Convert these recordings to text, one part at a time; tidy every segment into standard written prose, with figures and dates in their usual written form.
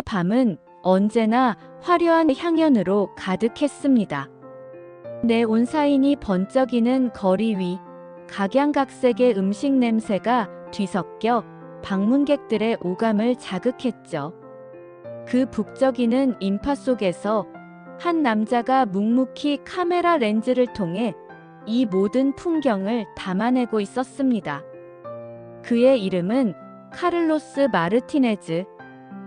밤은 언제나 화려한 향연으로 가득했습니다. 네온사인이 번쩍이는 거리 위, 각양각색의 음식 냄새가 뒤섞여 방문객들의 오감을 자극했죠. 그 북적이는 인파 속에서 한 남자가 묵묵히 카메라 렌즈를 통해 이 모든 풍경을 담아내고 있었습니다. 그의 이름은 카를로스 마르티네즈,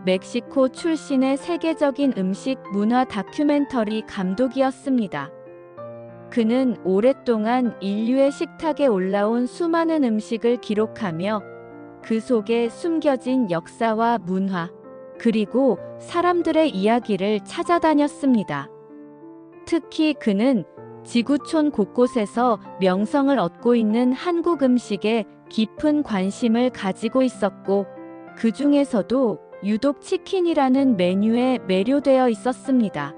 멕시코 출신의 세계적인 음식 문화 다큐멘터리 감독이었습니다. 그는 오랫동안 인류의 식탁에 올라온 수많은 음식을 기록하며 그 속에 숨겨진 역사와 문화, 그리고 사람들의 이야기를 찾아다녔습니다. 특히 그는 지구촌 곳곳에서 명성을 얻고 있는 한국 음식에 깊은 관심을 가지고 있었고, 그 중에서도 유독 치킨이라는 메뉴에 매료되어 있었습니다.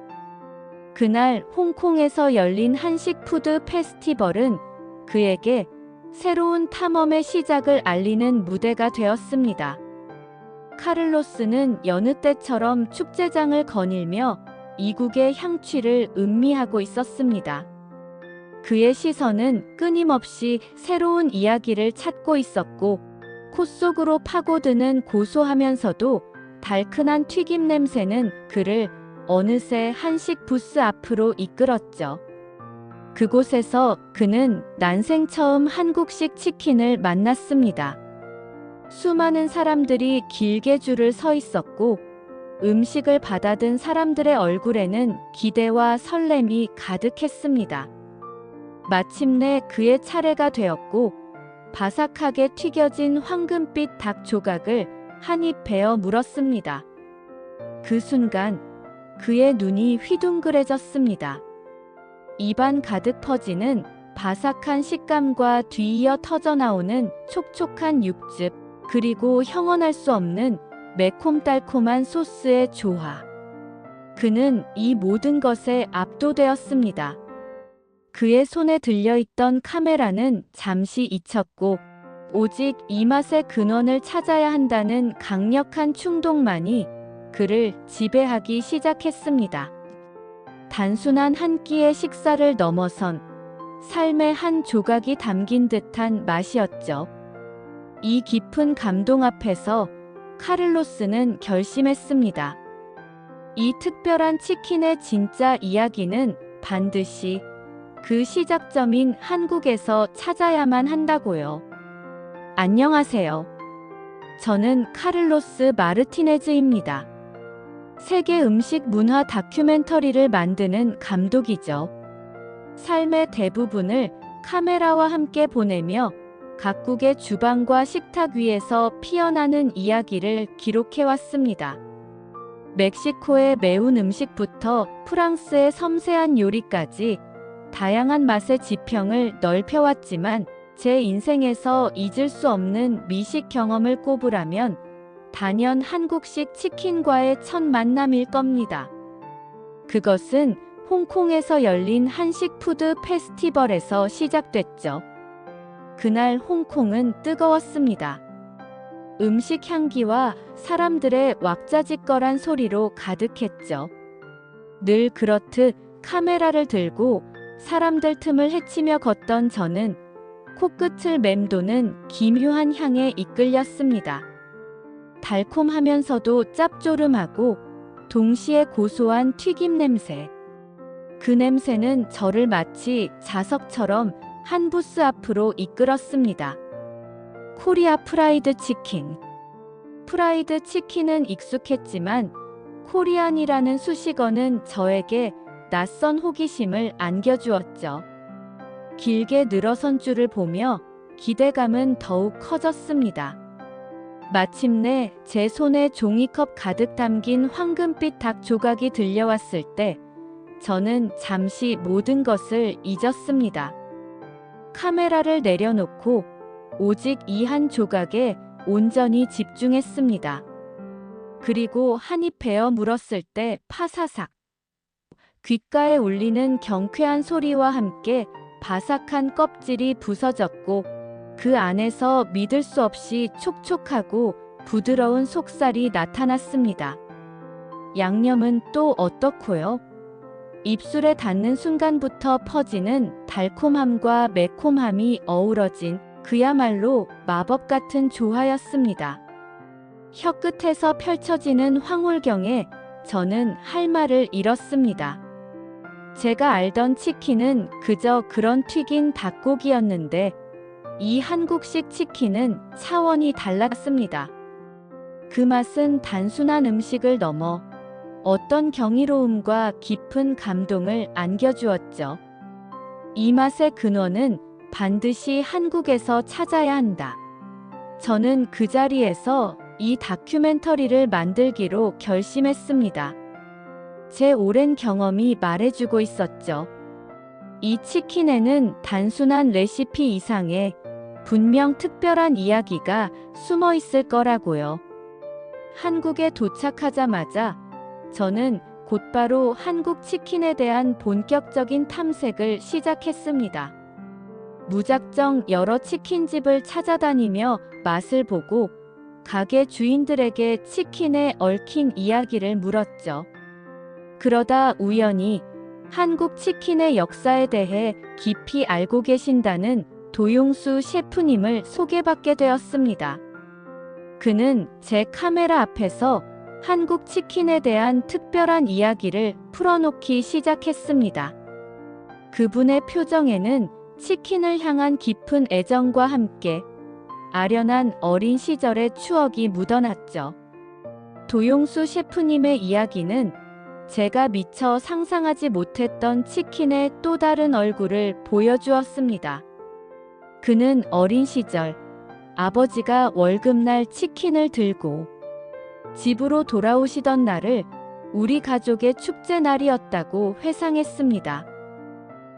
그날 홍콩에서 열린 한식 푸드 페스티벌은 그에게 새로운 탐험의 시작을 알리는 무대가 되었습니다. 카를로스는 여느 때처럼 축제장을 거닐며 이국의 향취를 음미하고 있었습니다. 그의 시선은 끊임없이 새로운 이야기를 찾고 있었고, 코 속으로 파고드는 고소하면서도 달큰한 튀김 냄새는 그를 어느새 한식 부스 앞으로 이끌었죠. 그곳에서 그는 난생 처음 한국식 치킨을 만났습니다. 수많은 사람들이 길게 줄을 서 있었고, 음식을 받아든 사람들의 얼굴에는 기대와 설렘이 가득했습니다. 마침내 그의 차례가 되었고, 바삭하게 튀겨진 황금빛 닭 조각을 한 입 베어 물었습니다. 그 순간 그의 눈이 휘둥그레졌습니다. 입안 가득 퍼지는 바삭한 식감과 뒤이어 터져나오는 촉촉한 육즙, 그리고 형언할 수 없는 매콤달콤한 소스의 조화. 그는 이 모든 것에 압도되었습니다. 그의 손에 들려있던 카메라는 잠시 잊혔고, 오직 이 맛의 근원을 찾아야 한다는 강력한 충동만이 그를 지배하기 시작했습니다. 단순한 한 끼의 식사를 넘어선 삶의 한 조각이 담긴 듯한 맛이었죠. 이 깊은 감동 앞에서 카를로스는 결심했습니다. 이 특별한 치킨의 진짜 이야기는 반드시 그 시작점인 한국에서 찾아야만 한다고요. 안녕하세요. 저는 카를로스 마르티네즈입니다. 세계 음식 문화 다큐멘터리를 만드는 감독이죠. 삶의 대부분을 카메라와 함께 보내며 각국의 주방과 식탁 위에서 피어나는 이야기를 기록해왔습니다. 멕시코의 매운 음식부터 프랑스의 섬세한 요리까지 다양한 맛의 지평을 넓혀왔지만, 제 인생에서 잊을 수 없는 미식 경험을 꼽으라면 단연 한국식 치킨과의 첫 만남일 겁니다. 그것은 홍콩에서 열린 한식 푸드 페스티벌에서 시작됐죠. 그날 홍콩은 뜨거웠습니다. 음식 향기와 사람들의 왁자지껄한 소리로 가득했죠. 늘 그렇듯 카메라를 들고 사람들 틈을 헤치며 걷던 저는 코끝을 맴도는 기묘한 향에 이끌렸습니다. 달콤하면서도 짭조름하고 동시에 고소한 튀김 냄새. 그 냄새는 저를 마치 자석처럼 한 부스 앞으로 이끌었습니다. 코리아 프라이드 치킨. 프라이드 치킨은 익숙했지만 코리안이라는 수식어는 저에게 낯선 호기심을 안겨주었죠. 길게 늘어선 줄을 보며 기대감은 더욱 커졌습니다. 마침내 제 손에 종이컵 가득 담긴 황금빛 닭 조각이 들려왔을 때 저는 잠시 모든 것을 잊었습니다. 카메라를 내려놓고 오직 이 한 조각에 온전히 집중했습니다. 그리고 한 입 베어 물었을 때 파사삭. 귓가에 울리는 경쾌한 소리와 함께 바삭한 껍질이 부서졌고, 그 안에서 믿을 수 없이 촉촉하고 부드러운 속살이 나타났습니다. 양념은 또 어떻고요? 입술에 닿는 순간부터 퍼지는 달콤함과 매콤함이 어우러진 그야말로 마법 같은 조화였습니다. 혀끝에서 펼쳐지는 황홀경에 저는 할 말을 잃었습니다. 제가 알던 치킨은 그저 그런 튀긴 닭고기였는데 이 한국식 치킨은 차원이 달랐습니다. 그 맛은 단순한 음식을 넘어 어떤 경이로움과 깊은 감동을 안겨주었죠. 이 맛의 근원은 반드시 한국에서 찾아야 한다. 저는 그 자리에서 이 다큐멘터리를 만들기로 결심했습니다. 제 오랜 경험이 말해주고 있었죠. 이 치킨에는 단순한 레시피 이상의 분명 특별한 이야기가 숨어 있을 거라고요. 한국에 도착하자마자 저는 곧바로 한국 치킨에 대한 본격적인 탐색을 시작했습니다. 무작정 여러 치킨집을 찾아다니며 맛을 보고 가게 주인들에게 치킨에 얽힌 이야기를 물었죠. 그러다 우연히 한국 치킨의 역사에 대해 깊이 알고 계신다는 도용수 셰프님을 소개받게 되었습니다. 그는 제 카메라 앞에서 한국 치킨에 대한 특별한 이야기를 풀어놓기 시작했습니다. 그분의 표정에는 치킨을 향한 깊은 애정과 함께 아련한 어린 시절의 추억이 묻어났죠. 도용수 셰프님의 이야기는 제가 미처 상상하지 못했던 치킨의 또 다른 얼굴을 보여주었습니다. 그는 어린 시절 아버지가 월급날 치킨을 들고 집으로 돌아오시던 날을 우리 가족의 축제 날이었다고 회상했습니다.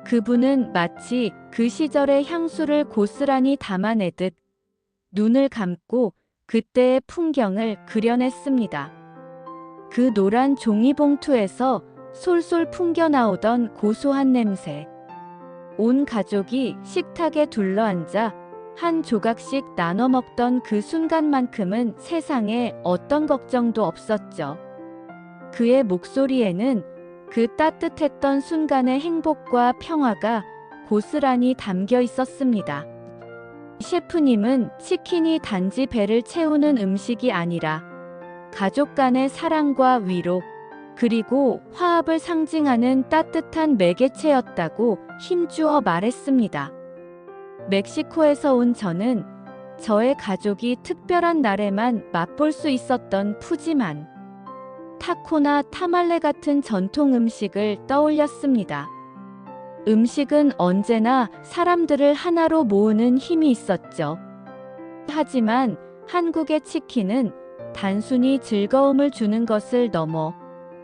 그분은 마치 그 시절의 향수를 고스란히 담아내듯 눈을 감고 그때의 풍경을 그려냈습니다. 그 노란 종이봉투에서 솔솔 풍겨나오던 고소한 냄새. 온 가족이 식탁에 둘러앉아 한 조각씩 나눠 먹던 그 순간만큼은 세상에 어떤 걱정도 없었죠. 그의 목소리에는 그 따뜻했던 순간의 행복과 평화가 고스란히 담겨 있었습니다. 셰프님은 치킨이 단지 배를 채우는 음식이 아니라 가족 간의 사랑과 위로, 그리고 화합을 상징하는 따뜻한 매개체였다고 힘주어 말했습니다. 멕시코에서 온 저는 저의 가족이 특별한 날에만 맛볼 수 있었던 푸짐한 타코나 타말레 같은 전통 음식을 떠올렸습니다. 음식은 언제나 사람들을 하나로 모으는 힘이 있었죠. 하지만 한국의 치킨은 단순히 즐거움을 주는 것을 넘어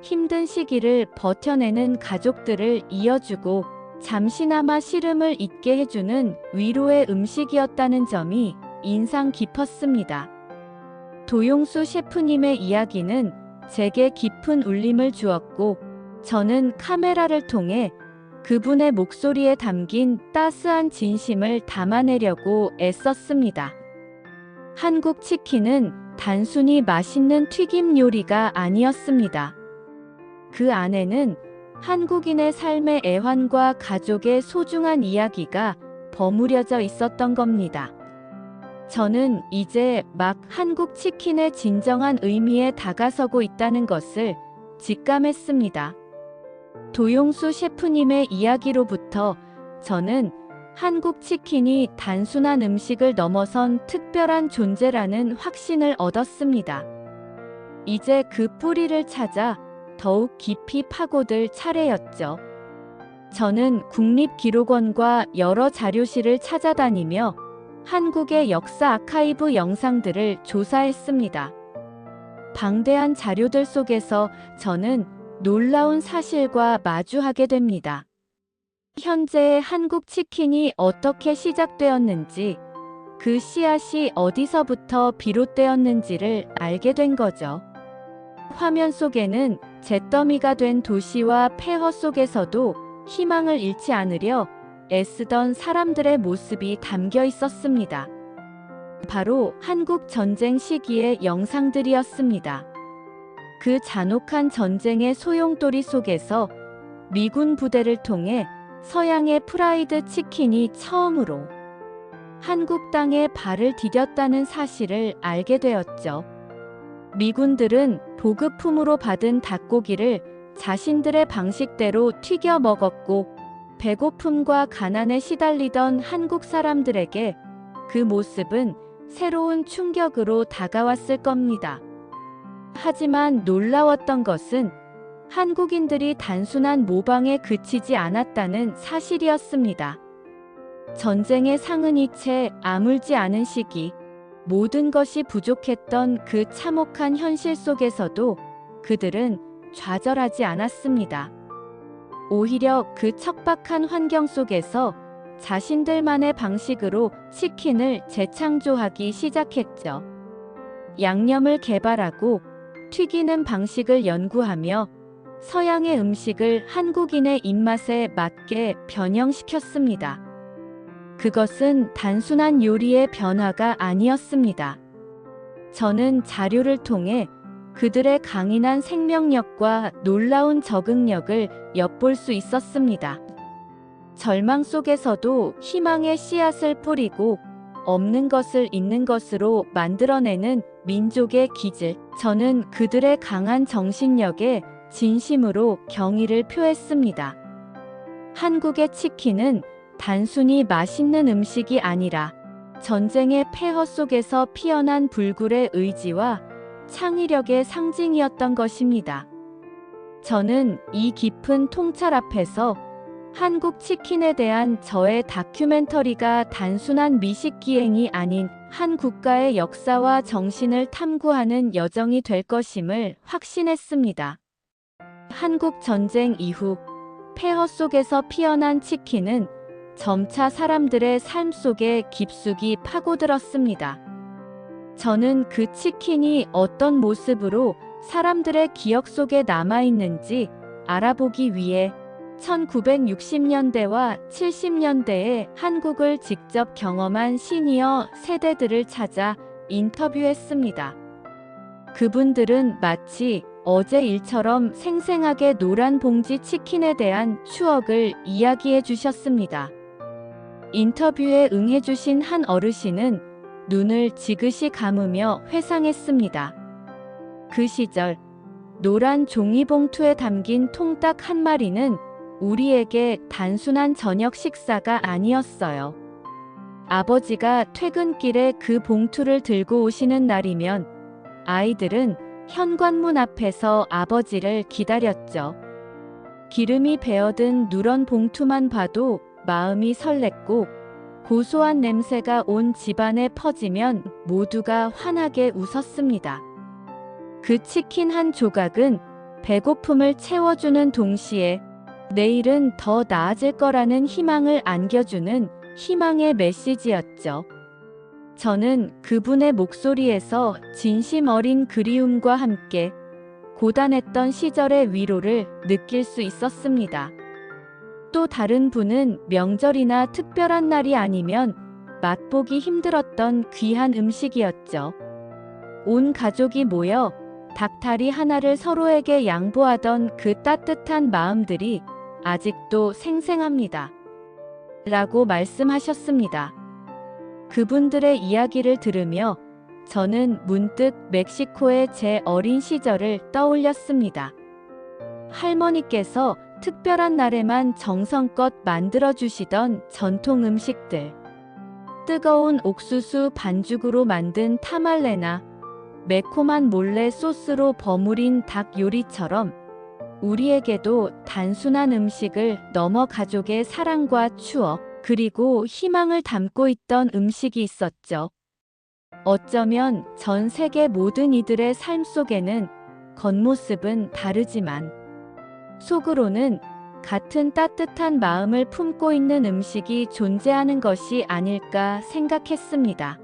힘든 시기를 버텨내는 가족들을 이어주고 잠시나마 시름을 잊게 해주는 위로의 음식이었다는 점이 인상 깊었습니다. 도용수 셰프님의 이야기는 제게 깊은 울림을 주었고, 저는 카메라를 통해 그분의 목소리에 담긴 따스한 진심을 담아내려고 애썼습니다. 한국 치킨은 단순히 맛있는 튀김 요리가 아니었습니다. 그 안에는 한국인의 삶의 애환과 가족의 소중한 이야기가 버무려져 있었던 겁니다. 저는 이제 막 한국 치킨의 진정한 의미에 다가서고 있다는 것을 직감했습니다. 도용수 셰프님의 이야기로부터 저는 한국 치킨이 단순한 음식을 넘어선 특별한 존재라는 확신을 얻었습니다. 이제 그 뿌리를 찾아 더욱 깊이 파고들 차례였죠. 저는 국립기록원과 여러 자료실을 찾아다니며 한국의 역사 아카이브 영상들을 조사했습니다. 방대한 자료들 속에서 저는 놀라운 사실과 마주하게 됩니다. 현재의 한국 치킨이 어떻게 시작되었는지, 그 씨앗이 어디서부터 비롯되었는지를 알게 된 거죠. 화면 속에는 잿더미가 된 도시와 폐허 속에서도 희망을 잃지 않으려 애쓰던 사람들의 모습이 담겨 있었습니다. 바로 한국 전쟁 시기의 영상들이었습니다. 그 잔혹한 전쟁의 소용돌이 속에서 미군 부대를 통해 서양의 프라이드 치킨이 처음으로 한국 땅에 발을 디뎠다는 사실을 알게 되었죠. 미군들은 보급품으로 받은 닭고기를 자신들의 방식대로 튀겨 먹었고, 배고픔과 가난에 시달리던 한국 사람들에게 그 모습은 새로운 충격으로 다가왔을 겁니다. 하지만 놀라웠던 것은 한국인들이 단순한 모방에 그치지 않았다는 사실이었습니다. 전쟁의 상흔이 채 아물지 않은 시기, 모든 것이 부족했던 그 참혹한 현실 속에서도 그들은 좌절하지 않았습니다. 오히려 그 척박한 환경 속에서 자신들만의 방식으로 치킨을 재창조하기 시작했죠. 양념을 개발하고 튀기는 방식을 연구하며 서양의 음식을 한국인의 입맛에 맞게 변형시켰습니다. 그것은 단순한 요리의 변화가 아니었습니다. 저는 자료를 통해 그들의 강인한 생명력과 놀라운 적응력을 엿볼 수 있었습니다. 절망 속에서도 희망의 씨앗을 뿌리고 없는 것을 있는 것으로 만들어내는 민족의 기질. 저는 그들의 강한 정신력에 진심으로 경의를 표했습니다. 한국의 치킨은 단순히 맛있는 음식이 아니라 전쟁의 폐허 속에서 피어난 불굴의 의지와 창의력의 상징이었던 것입니다. 저는 이 깊은 통찰 앞에서 한국 치킨에 대한 저의 다큐멘터리가 단순한 미식기행이 아닌 한 국가의 역사와 정신을 탐구하는 여정이 될 것임을 확신했습니다. 한국 전쟁 이후 폐허 속에서 피어난 치킨은 점차 사람들의 삶 속에 깊숙이 파고들었습니다. 저는 그 치킨이 어떤 모습으로 사람들의 기억 속에 남아있는지 알아보기 위해 1960년대와 70년대에 한국을 직접 경험한 시니어 세대들을 찾아 인터뷰했습니다. 그분들은 마치 어제 일처럼 생생하게 노란 봉지 치킨에 대한 추억을 이야기해 주셨습니다. 인터뷰에 응해주신 한 어르신은 눈을 지그시 감으며 회상했습니다. 그 시절 노란 종이봉투에 담긴 통닭 한 마리는 우리에게 단순한 저녁 식사가 아니었어요. 아버지가 퇴근길에 그 봉투를 들고 오시는 날이면 아이들은 현관문 앞에서 아버지를 기다렸죠. 기름이 배어든 누런 봉투만 봐도 마음이 설렜고, 고소한 냄새가 온 집안에 퍼지면 모두가 환하게 웃었습니다. 그 치킨 한 조각은 배고픔을 채워주는 동시에 내일은 더 나아질 거라는 희망을 안겨주는 희망의 메시지였죠. 저는 그분의 목소리에서 진심 어린 그리움과 함께 고단했던 시절의 위로를 느낄 수 있었습니다. 또 다른 분은 명절이나 특별한 날이 아니면 맛보기 힘들었던 귀한 음식이었죠. 온 가족이 모여 닭다리 하나를 서로에게 양보하던 그 따뜻한 마음들이 아직도 생생합니다. 라고 말씀하셨습니다. 그분들의 이야기를 들으며 저는 문득 멕시코의 제 어린 시절을 떠올렸습니다. 할머니께서 특별한 날에만 정성껏 만들어주시던 전통 음식들. 뜨거운 옥수수 반죽으로 만든 타말레나 매콤한 몰래 소스로 버무린 닭 요리처럼 우리에게도 단순한 음식을 넘어 가족의 사랑과 추억, 그리고 희망을 담고 있던 음식이 있었죠. 어쩌면 전 세계 모든 이들의 삶 속에는 겉모습은 다르지만 속으로는 같은 따뜻한 마음을 품고 있는 음식이 존재하는 것이 아닐까 생각했습니다.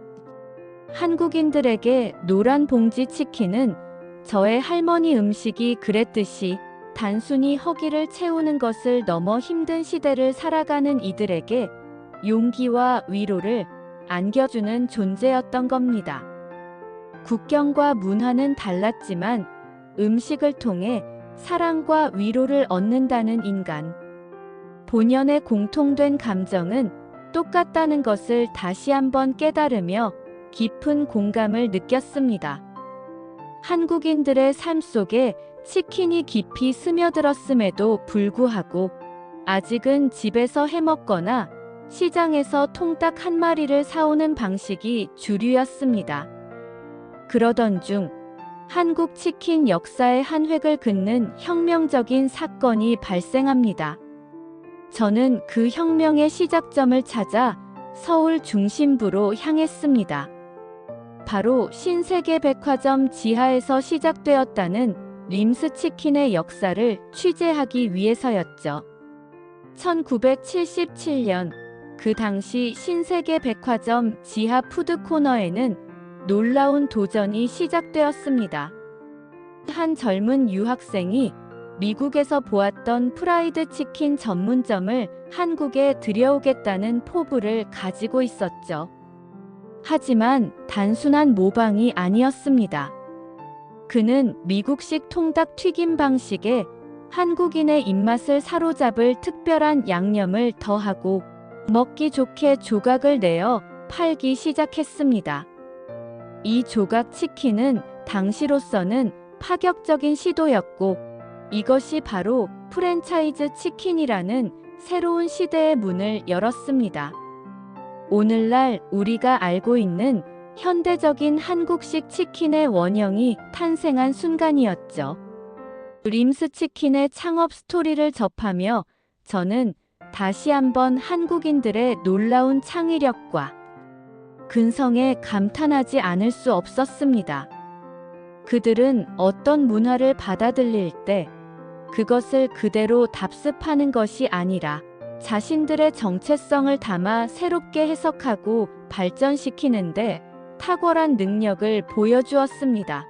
한국인들에게 노란 봉지 치킨은 저의 할머니 음식이 그랬듯이 단순히 허기를 채우는 것을 넘어 힘든 시대를 살아가는 이들에게 용기와 위로를 안겨주는 존재였던 겁니다. 국경과 문화는 달랐지만 음식을 통해 사랑과 위로를 얻는다는 인간. 본연의 공통된 감정은 똑같다는 것을 다시 한번 깨달으며 깊은 공감을 느꼈습니다. 한국인들의 삶 속에 치킨이 깊이 스며들었음에도 불구하고 아직은 집에서 해먹거나 시장에서 통닭 한 마리를 사오는 방식이 주류였습니다. 그러던 중 한국 치킨 역사의 한 획을 긋는 혁명적인 사건이 발생합니다. 저는 그 혁명의 시작점을 찾아 서울 중심부로 향했습니다. 바로 신세계백화점 지하에서 시작되었다는 림스 치킨의 역사를 취재하기 위해서였죠. 1977년 그 당시 신세계백화점 지하 푸드코너에는 놀라운 도전이 시작되었습니다. 한 젊은 유학생이 미국에서 보았던 프라이드 치킨 전문점을 한국에 들여오겠다는 포부를 가지고 있었죠. 하지만 단순한 모방이 아니었습니다. 그는 미국식 통닭 튀김 방식에 한국인의 입맛을 사로잡을 특별한 양념을 더하고 먹기 좋게 조각을 내어 팔기 시작했습니다. 이 조각 치킨은 당시로서는 파격적인 시도였고, 이것이 바로 프랜차이즈 치킨이라는 새로운 시대의 문을 열었습니다. 오늘날 우리가 알고 있는 현대적인 한국식 치킨의 원형이 탄생한 순간이었죠. 림스 치킨의 창업 스토리를 접하며 저는 다시 한번 한국인들의 놀라운 창의력과 근성에 감탄하지 않을 수 없었습니다. 그들은 어떤 문화를 받아들일 때 그것을 그대로 답습하는 것이 아니라 자신들의 정체성을 담아 새롭게 해석하고 발전시키는데 탁월한 능력을 보여주었습니다.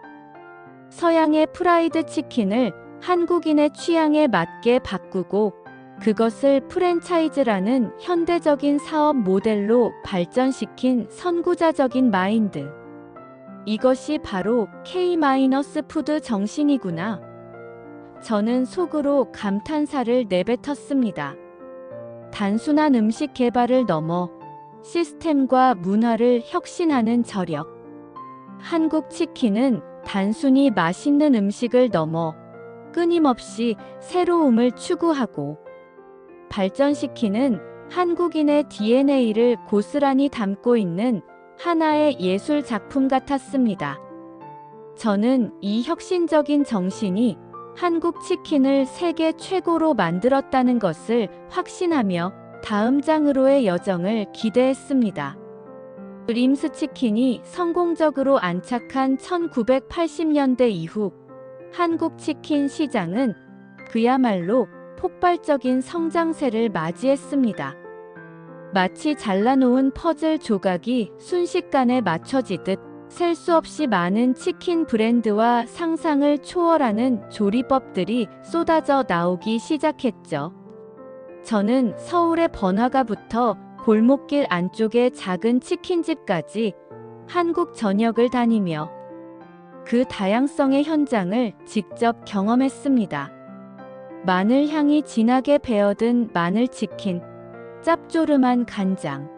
서양의 프라이드 치킨을 한국인의 취향에 맞게 바꾸고 그것을 프랜차이즈라는 현대적인 사업 모델로 발전시킨 선구자적인 마인드. 이것이 바로 K-푸드 정신이구나. 저는 속으로 감탄사를 내뱉었습니다. 단순한 음식 개발을 넘어 시스템과 문화를 혁신하는 저력. 한국 치킨은 단순히 맛있는 음식을 넘어 끊임없이 새로움을 추구하고 발전시키는 한국인의 DNA를 고스란히 담고 있는 하나의 예술 작품 같았습니다. 저는 이 혁신적인 정신이 한국 치킨을 세계 최고로 만들었다는 것을 확신하며 다음 장으로의 여정을 기대했습니다. 림스 치킨이 성공적으로 안착한 1980년대 이후 한국 치킨 시장은 그야말로 폭발적인 성장세를 맞이했습니다. 마치 잘라놓은 퍼즐 조각이 순식간에 맞춰지듯 셀 수 없이 많은 치킨 브랜드와 상상을 초월하는 조리법들이 쏟아져 나오기 시작했죠. 저는 서울의 번화가부터 골목길 안쪽의 작은 치킨집까지 한국 전역을 다니며 그 다양성의 현장을 직접 경험했습니다. 마늘 향이 진하게 배어든 마늘치킨, 짭조름한 간장,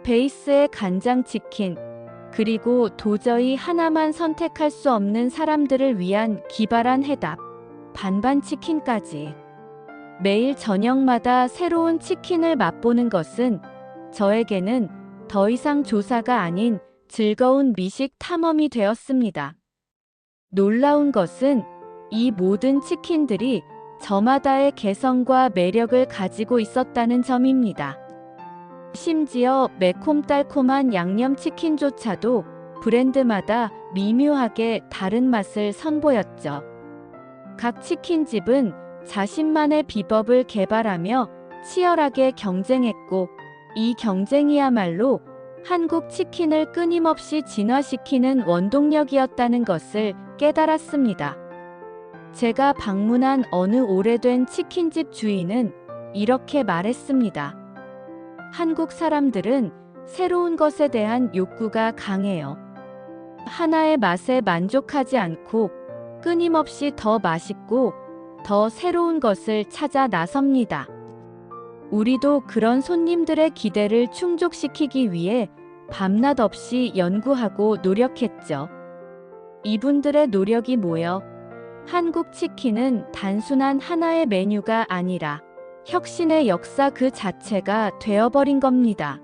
베이스의 간장치킨, 그리고 도저히 하나만 선택할 수 없는 사람들을 위한 기발한 해답, 반반치킨까지. 매일 저녁마다 새로운 치킨을 맛보는 것은 저에게는 더 이상 조사가 아닌 즐거운 미식 탐험이 되었습니다. 놀라운 것은 이 모든 치킨들이 저마다의 개성과 매력을 가지고 있었다는 점입니다. 심지어 매콤달콤한 양념치킨조차도 브랜드마다 미묘하게 다른 맛을 선보였죠. 각 치킨집은 자신만의 비법을 개발하며 치열하게 경쟁했고, 이 경쟁이야말로 한국 치킨을 끊임없이 진화시키는 원동력이었다는 것을 깨달았습니다. 제가 방문한 어느 오래된 치킨집 주인은 이렇게 말했습니다. 한국 사람들은 새로운 것에 대한 욕구가 강해요. 하나의 맛에 만족하지 않고 끊임없이 더 맛있고 더 새로운 것을 찾아 나섭니다. 우리도 그런 손님들의 기대를 충족시키기 위해 밤낮 없이 연구하고 노력했죠. 이분들의 노력이 모여 한국 치킨은 단순한 하나의 메뉴가 아니라 혁신의 역사 그 자체가 되어버린 겁니다.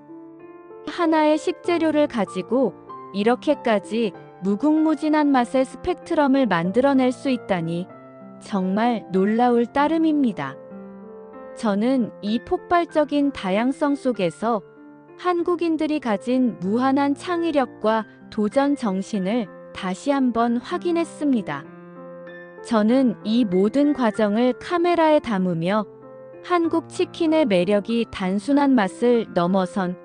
하나의 식재료를 가지고 이렇게까지 무궁무진한 맛의 스펙트럼을 만들어낼 수 있다니 정말 놀라울 따름입니다. 저는 이 폭발적인 다양성 속에서 한국인들이 가진 무한한 창의력과 도전 정신을 다시 한번 확인했습니다. 저는 이 모든 과정을 카메라에 담으며 한국 치킨의 매력이 단순한 맛을 넘어선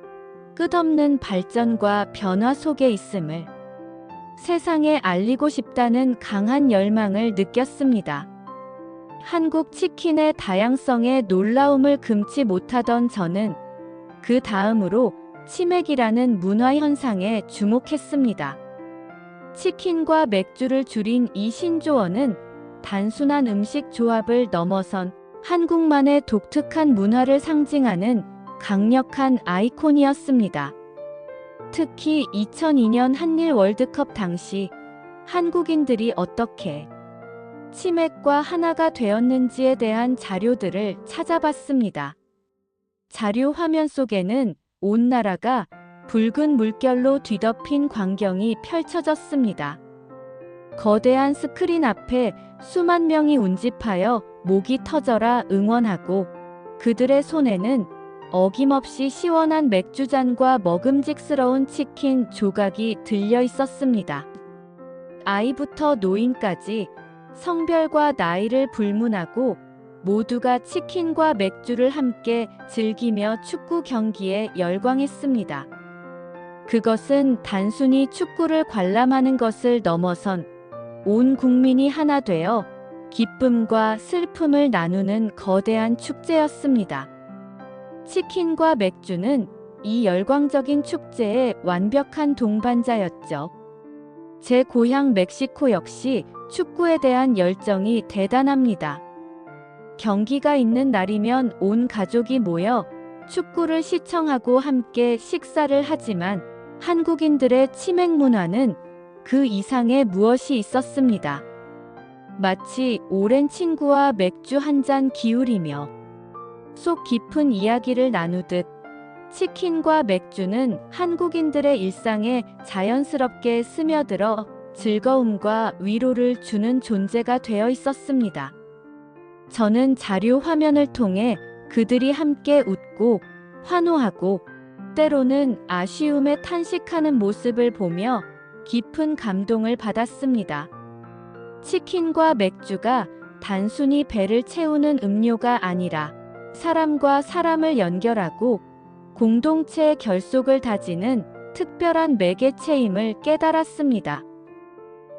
끝없는 발전과 변화 속에 있음을 세상에 알리고 싶다는 강한 열망을 느꼈습니다. 한국 치킨의 다양성에 놀라움을 금치 못하던 저는 그 다음으로 치맥이라는 문화 현상에 주목했습니다. 치킨과 맥주를 줄인 이 신조어는 단순한 음식 조합을 넘어선 한국만의 독특한 문화를 상징하는 강력한 아이콘이었습니다. 특히 2002년 한일 월드컵 당시 한국인들이 어떻게 치맥과 하나가 되었는지에 대한 자료들을 찾아봤습니다. 자료 화면 속에는 온 나라가 붉은 물결로 뒤덮인 광경이 펼쳐졌습니다. 거대한 스크린 앞에 수만 명이 운집하여 목이 터져라 응원하고 그들의 손에는 어김없이 시원한 맥주잔과 먹음직스러운 치킨 조각이 들려 있었습니다. 아이부터 노인까지 성별과 나이를 불문하고 모두가 치킨과 맥주를 함께 즐기며 축구 경기에 열광했습니다. 그것은 단순히 축구를 관람하는 것을 넘어선 온 국민이 하나 되어 기쁨과 슬픔을 나누는 거대한 축제였습니다. 치킨과 맥주는 이 열광적인 축제의 완벽한 동반자였죠. 제 고향 멕시코 역시 축구에 대한 열정이 대단합니다. 경기가 있는 날이면 온 가족이 모여 축구를 시청하고 함께 식사를 하지만 한국인들의 치맥 문화는 그 이상의 무엇이 있었습니다. 마치 오랜 친구와 맥주 한 잔 기울이며 속 깊은 이야기를 나누듯 치킨과 맥주는 한국인들의 일상에 자연스럽게 스며들어 즐거움과 위로를 주는 존재가 되어 있었습니다. 저는 자료 화면을 통해 그들이 함께 웃고 환호하고 때로는 아쉬움에 탄식하는 모습을 보며 깊은 감동을 받았습니다. 치킨과 맥주가 단순히 배를 채우는 음료가 아니라 사람과 사람을 연결하고 공동체의 결속을 다지는 특별한 매개체임을 깨달았습니다.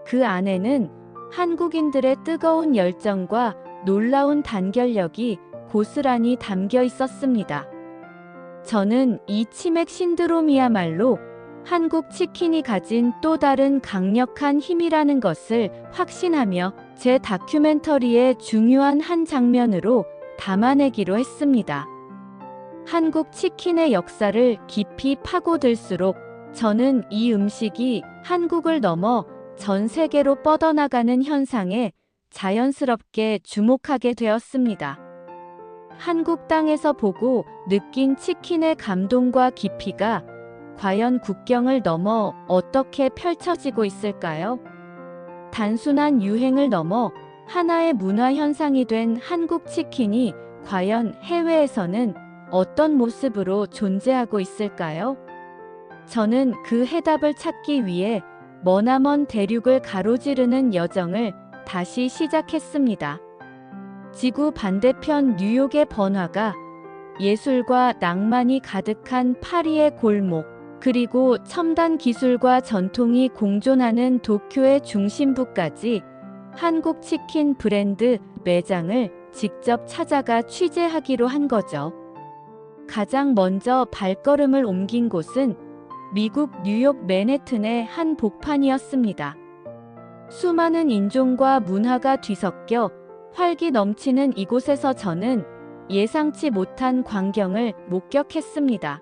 그 안에는 한국인들의 뜨거운 열정과 놀라운 단결력이 고스란히 담겨 있었습니다. 저는 이 치맥 신드롬이야말로 한국 치킨이 가진 또 다른 강력한 힘이라는 것을 확신하며 제 다큐멘터리의 중요한 한 장면으로 담아내기로 했습니다. 한국 치킨의 역사를 깊이 파고들수록 저는 이 음식이 한국을 넘어 전 세계로 뻗어나가는 현상에 자연스럽게 주목하게 되었습니다. 한국 땅에서 보고 느낀 치킨의 감동과 깊이가 과연 국경을 넘어 어떻게 펼쳐지고 있을까요? 단순한 유행을 넘어 하나의 문화 현상이 된 한국 치킨이 과연 해외에서는 어떤 모습으로 존재하고 있을까요? 저는 그 해답을 찾기 위해 머나먼 대륙을 가로지르는 여정을 다시 시작했습니다. 지구 반대편 뉴욕의 번화가, 예술과 낭만이 가득한 파리의 골목, 그리고 첨단 기술과 전통이 공존하는 도쿄의 중심부까지 한국 치킨 브랜드 매장을 직접 찾아가 취재하기로 한 거죠. 가장 먼저 발걸음을 옮긴 곳은 미국 뉴욕 맨해튼의 한 복판이었습니다. 수많은 인종과 문화가 뒤섞여 활기 넘치는 이곳에서 저는 예상치 못한 광경을 목격했습니다.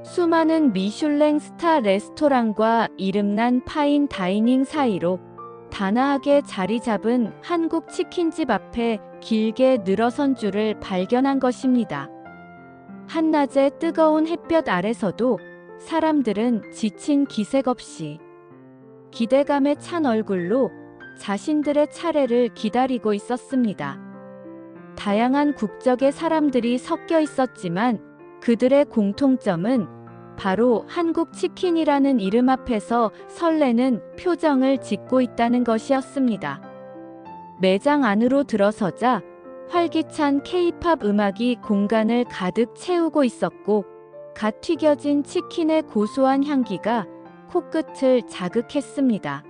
수많은 미슐랭 스타 레스토랑과 이름난 파인 다이닝 사이로 단아하게 자리 잡은 한국 치킨집 앞에 길게 늘어선 줄을 발견한 것입니다. 한낮의 뜨거운 햇볕 아래서도 사람들은 지친 기색 없이 기대감에 찬 얼굴로 자신들의 차례를 기다리고 있었습니다. 다양한 국적의 사람들이 섞여 있었지만 그들의 공통점은 바로 한국 치킨이라는 이름 앞에서 설레는 표정을 짓고 있다는 것이었습니다. 매장 안으로 들어서자 활기찬 K-팝 음악이 공간을 가득 채우고 있었고 갓 튀겨진 치킨의 고소한 향기가 코끝을 자극했습니다.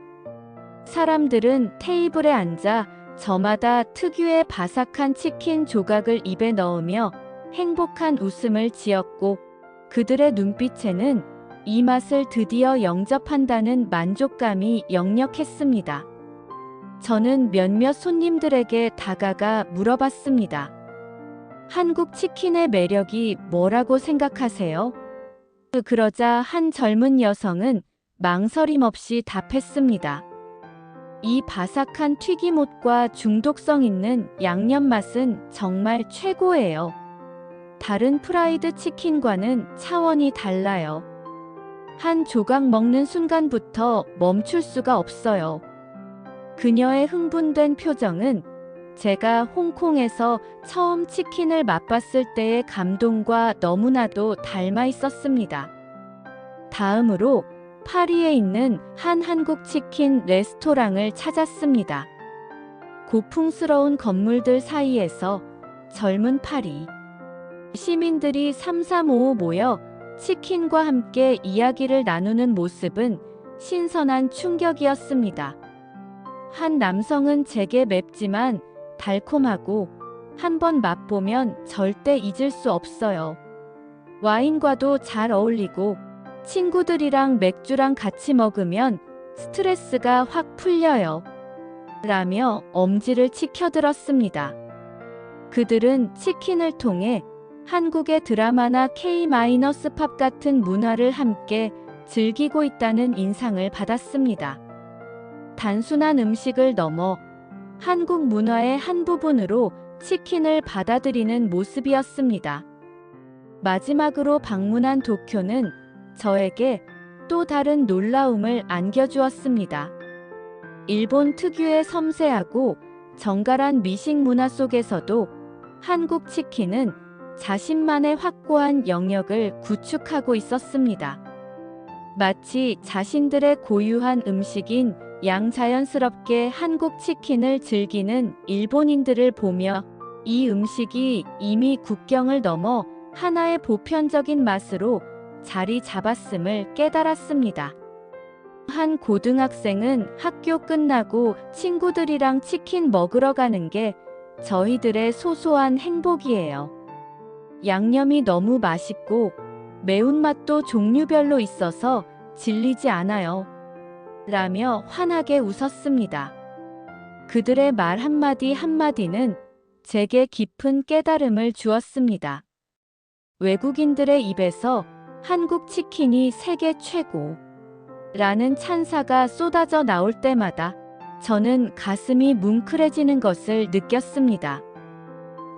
사람들은 테이블에 앉아 저마다 특유의 바삭한 치킨 조각을 입에 넣으며 행복한 웃음을 지었고 그들의 눈빛에는 이 맛을 드디어 영접한다는 만족감이 역력했습니다. 저는 몇몇 손님들에게 다가가 물어봤습니다. 한국 치킨의 매력이 뭐라고 생각하세요? 그러자 한 젊은 여성은 망설임 없이 답했습니다. 이 바삭한 튀김옷과 중독성 있는 양념 맛은 정말 최고예요. 다른 프라이드 치킨과는 차원이 달라요. 한 조각 먹는 순간부터 멈출 수가 없어요. 그녀의 흥분된 표정은 제가 홍콩에서 처음 치킨을 맛봤을 때의 감동과 너무나도 닮아 있었습니다. 다음으로 파리에 있는 한 한국 치킨 레스토랑을 찾았습니다. 고풍스러운 건물들 사이에서 젊은 파리 시민들이 삼삼오오 모여 치킨과 함께 이야기를 나누는 모습은 신선한 충격이었습니다. 한 남성은 제게 맵지만 달콤하고 한번 맛보면 절대 잊을 수 없어요. 와인과도 잘 어울리고 친구들이랑 맥주랑 같이 먹으면 스트레스가 확 풀려요. 라며 엄지를 치켜들었습니다. 그들은 치킨을 통해 한국의 드라마나 K-팝 같은 문화를 함께 즐기고 있다는 인상을 받았습니다. 단순한 음식을 넘어 한국 문화의 한 부분으로 치킨을 받아들이는 모습이었습니다. 마지막으로 방문한 도쿄는 저에게 또 다른 놀라움을 안겨주었습니다. 일본 특유의 섬세하고 정갈한 미식 문화 속에서도 한국 치킨은 자신만의 확고한 영역을 구축하고 있었습니다. 마치 자신들의 고유한 음식인 양자연스럽게 한국 치킨을 즐기는 일본인들을 보며 이 음식이 이미 국경을 넘어 하나의 보편적인 맛으로 자리 잡았음을 깨달았습니다. 한 고등학생은 학교 끝나고 친구들이랑 치킨 먹으러 가는 게 저희들의 소소한 행복이에요. 양념이 너무 맛있고 매운맛도 종류별로 있어서 질리지 않아요. 라며 환하게 웃었습니다. 그들의 말 한마디 한마디는 제게 깊은 깨달음을 주었습니다. 외국인들의 입에서 한국 치킨이 세계 최고 라는 찬사가 쏟아져 나올 때마다 저는 가슴이 뭉클해지는 것을 느꼈습니다.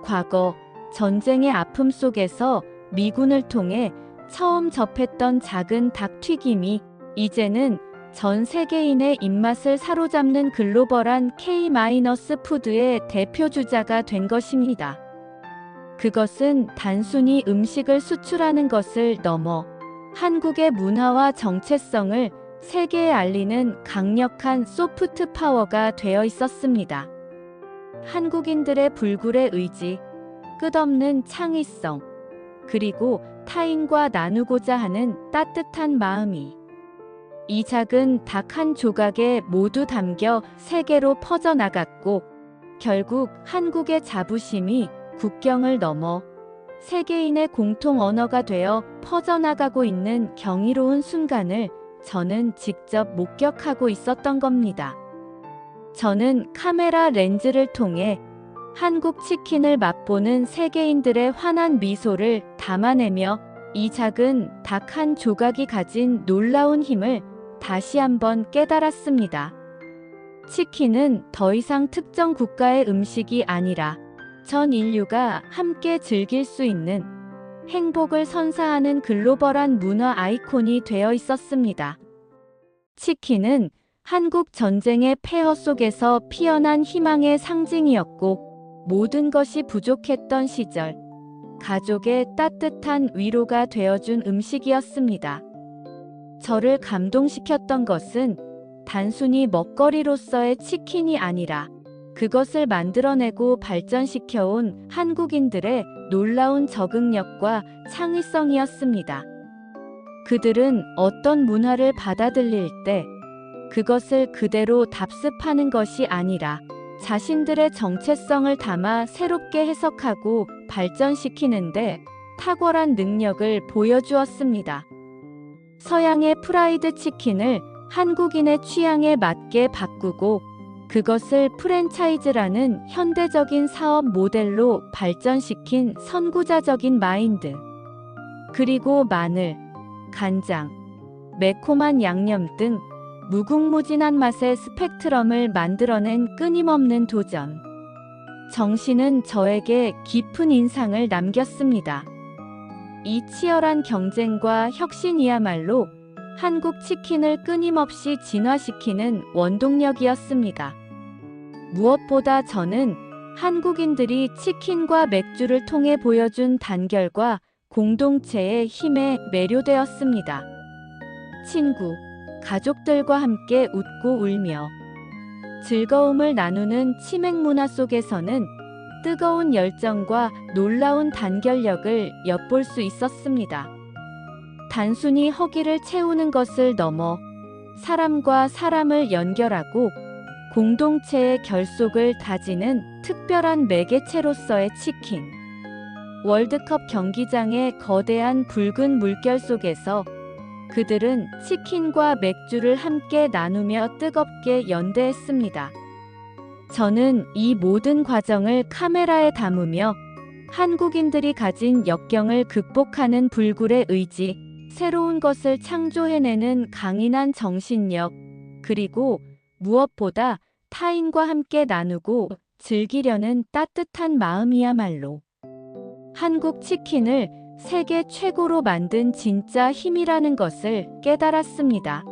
과거 전쟁의 아픔 속에서 미군을 통해 처음 접했던 작은 닭튀김이 이제는 전 세계인의 입맛을 사로잡는 글로벌한 K-푸드의 대표 주자가 된 것입니다. 그것은 단순히 음식을 수출하는 것을 넘어 한국의 문화와 정체성을 세계에 알리는 강력한 소프트 파워가 되어 있었습니다. 한국인들의 불굴의 의지, 끝없는 창의성, 그리고 타인과 나누고자 하는 따뜻한 마음이 이 작은 닭 한 조각에 모두 담겨 세계로 퍼져나갔고 결국 한국의 자부심이 국경을 넘어 세계인의 공통 언어가 되어 퍼져나가고 있는 경이로운 순간을 저는 직접 목격하고 있었던 겁니다. 저는 카메라 렌즈를 통해 한국 치킨을 맛보는 세계인들의 환한 미소를 담아내며 이 작은 닭 한 조각이 가진 놀라운 힘을 다시 한번 깨달았습니다. 치킨은 더 이상 특정 국가의 음식이 아니라 전 인류가 함께 즐길 수 있는 행복을 선사하는 글로벌한 문화 아이콘이 되어 있었습니다. 치킨은 한국 전쟁의 폐허 속에서 피어난 희망의 상징이었고 모든 것이 부족했던 시절 가족의 따뜻한 위로가 되어준 음식이었습니다. 저를 감동시켰던 것은 단순히 먹거리로서의 치킨이 아니라 그것을 만들어내고 발전시켜온 한국인들의 놀라운 적응력과 창의성이었습니다. 그들은 어떤 문화를 받아들일 때 그것을 그대로 답습하는 것이 아니라 자신들의 정체성을 담아 새롭게 해석하고 발전시키는데 탁월한 능력을 보여주었습니다. 서양의 프라이드 치킨을 한국인의 취향에 맞게 바꾸고 그것을 프랜차이즈라는 현대적인 사업 모델로 발전시킨 선구자적인 마인드. 그리고 마늘, 간장, 매콤한 양념 등 무궁무진한 맛의 스펙트럼을 만들어낸 끊임없는 도전. 정신은 저에게 깊은 인상을 남겼습니다. 이 치열한 경쟁과 혁신이야말로 한국 치킨을 끊임없이 진화시키는 원동력이었습니다. 무엇보다 저는 한국인들이 치킨과 맥주를 통해 보여준 단결과 공동체의 힘에 매료되었습니다. 친구, 가족들과 함께 웃고 울며 즐거움을 나누는 치맥 문화 속에서는 뜨거운 열정과 놀라운 단결력을 엿볼 수 있었습니다. 단순히 허기를 채우는 것을 넘어 사람과 사람을 연결하고 공동체의 결속을 다지는 특별한 매개체로서의 치킨. 월드컵 경기장의 거대한 붉은 물결 속에서 그들은 치킨과 맥주를 함께 나누며 뜨겁게 연대했습니다. 저는 이 모든 과정을 카메라에 담으며 한국인들이 가진 역경을 극복하는 불굴의 의지, 새로운 것을 창조해내는 강인한 정신력, 그리고 무엇보다 타인과 함께 나누고 즐기려는 따뜻한 마음이야말로 한국 치킨을 세계 최고로 만든 진짜 힘이라는 것을 깨달았습니다.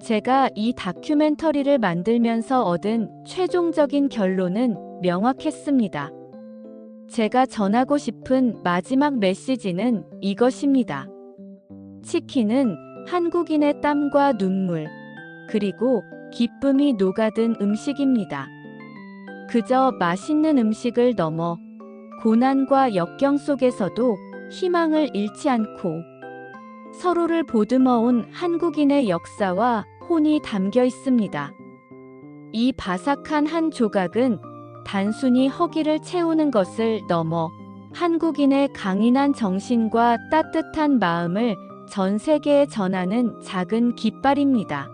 제가 이 다큐멘터리를 만들면서 얻은 최종적인 결론은 명확했습니다. 제가 전하고 싶은 마지막 메시지는 이것입니다. 치킨은 한국인의 땀과 눈물, 그리고 기쁨이 녹아든 음식입니다. 그저 맛있는 음식을 넘어 고난과 역경 속에서도 희망을 잃지 않고 서로를 보듬어온 한국인의 역사와 혼이 담겨 있습니다. 이 바삭한 한 조각은 단순히 허기를 채우는 것을 넘어 한국인의 강인한 정신과 따뜻한 마음을 전 세계에 전하는 작은 깃발입니다.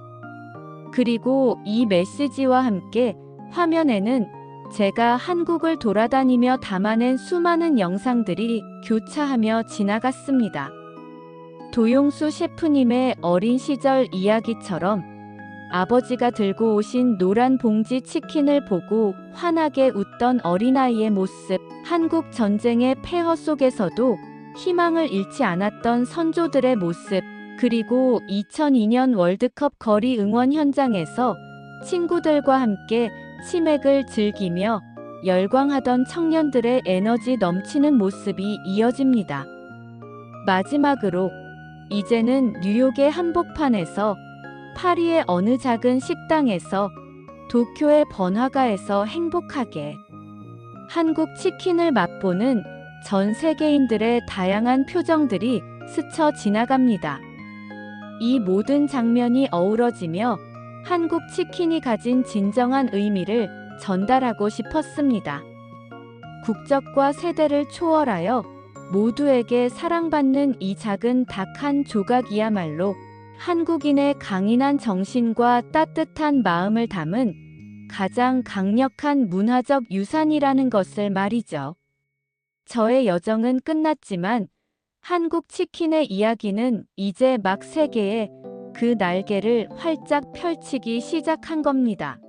그리고 이 메시지와 함께 화면에는 제가 한국을 돌아다니며 담아낸 수많은 영상들이 교차하며 지나갔습니다. 도용수 셰프님의 어린 시절 이야기처럼 아버지가 들고 오신 노란 봉지 치킨을 보고 환하게 웃던 어린아이의 모습, 한국 전쟁의 폐허 속에서도 희망을 잃지 않았던 선조들의 모습, 그리고 2002년 월드컵 거리 응원 현장에서 친구들과 함께 치맥을 즐기며 열광하던 청년들의 에너지 넘치는 모습이 이어집니다. 마지막으로 이제는 뉴욕의 한복판에서, 파리의 어느 작은 식당에서, 도쿄의 번화가에서 행복하게 한국 치킨을 맛보는 전 세계인들의 다양한 표정들이 스쳐 지나갑니다. 이 모든 장면이 어우러지며 한국 치킨이 가진 진정한 의미를 전달하고 싶었습니다. 국적과 세대를 초월하여 모두에게 사랑받는 이 작은 닭 한 조각이야말로 한국인의 강인한 정신과 따뜻한 마음을 담은 가장 강력한 문화적 유산이라는 것을 말이죠. 저의 여정은 끝났지만 한국 치킨의 이야기는 이제 막 세계에 그 날개를 활짝 펼치기 시작한 겁니다.